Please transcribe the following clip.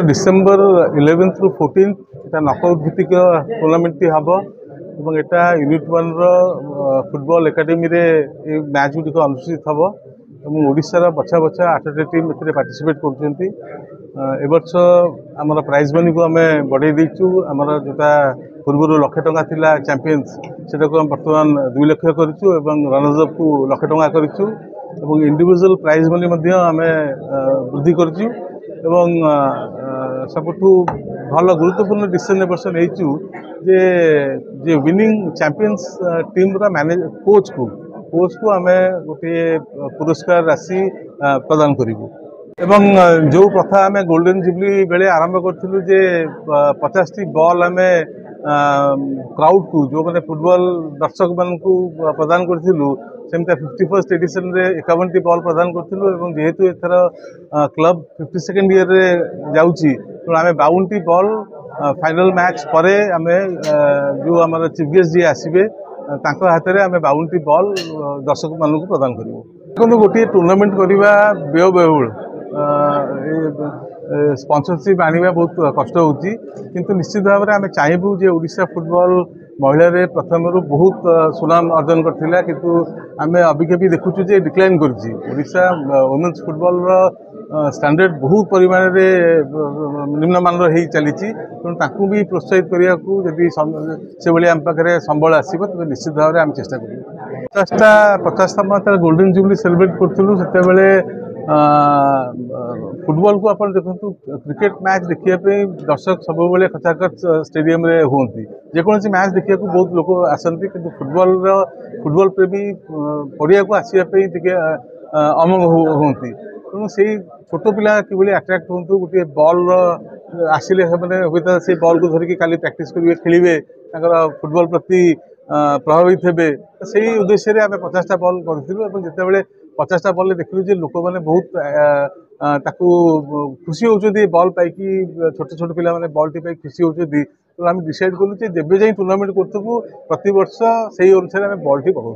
December 11 रु 14 এটা knockout ভিত্তিক টুর্নামেন্টটি হব এবং এটা यूनिट 1 র ফুটবল একাডেমিরে এই ম্যাচ গুড়িক অনুষ্ঠিত হব এবং ওড়িশার বছা বছা 8টি টিম এতে পার্টিसिपेट করছেন। এবর্ষ আমার প্রাইজ মানি কু আমি বড়াই দেইছু। আমার যেটা পূর্বর লক্ষ টাকা লা চ্যাম্পিয়ন্স সেটাকে আমি বর্তমান 2 লক্ষ করেছু এবং রানার্স অফ কু লক্ষ টাকা করেছু এবং ইন্ডিভিজুয়াল প্রাইজ মানি মধ্যে আমি বৃদ্ধি করেছু এবং सबुठू भल गुरुत्वपूर्ण डिसीजन ए वर्ष नहीं जे winning champions team manage coach को आम गोटे पुरस्कार राशि प्रदान करूँ एवं जो प्रथा आम गोल्डन जुबली बेले आरंभ करूँ जे 50टी बॉल आम क्राउड को जो मैंने फुटबॉल दर्शक मान प्रदान करूँ सेमती 51st एडिशन रे 51टी बॉल प्रदान करूँ जेहेतु एथर क्लब 52nd ईयर रे जाउची तो आम 52टी बॉल फाइनल मैच पर आम जो आम चीफ गेस्ट जी आसबे हाथ में आम 52टी बॉल दर्शक मान प्रदान करूँ। देखो गोटे टूर्नामेंट करवा व्ययबहुल स्पॉन्सरशिप आने बहुत कष्ट होची किंतु निश्चित भाव में आम चाहबू जे ओडिशा फुटबॉल महिला रे प्रथम रु बहुत सुनाम अर्जन करथिला किंतु आम अबिके भी देखुचु जे डिक्लाइन करछि। ओडिशा वुमेन्स फुटबॉल रो स्टैंडर्ड बहुत परिमाण रे निम्नमान रही चली तेणु भी प्रोत्साहित करने को जदि से भाई आम पाखे संबल आसो तो निश्चित भाव में आम चेष्टा करूँ। 50तम गोल्डन जुबली सेलिब्रेट करूँ से फुटबॉल को आप देखो क्रिकेट मैच देखापी दर्शक सब खचाखच स्टेडियम रे होती जेको मैच देखा बहुत लोग आसती कि फुटबॉल प्रेमी पड़िया को आसवाई अमंग होती तेणु से छोट पिला कि अट्राक्ट हूँ गोटे बॉल आसिले मैंने से बॉल को धरिकी काली प्रैक्टिस करेंगे खेलेंगे फुटबॉल प्रति प्रभावित हे से उद्देश्य आम 50टा बॉल करूँ जितेबाला 50टा बॉल देखिलु जे लोक मैंने बहुत खुशी होती बॉल पाई छोट छोट पिला मैंने बॉल टी खुशी होती तो आम डिसाइड कलु जब जाए टूर्नामेंट करूँ प्रत वर्ष से अनुसार आम बॉल टी पकाऊ।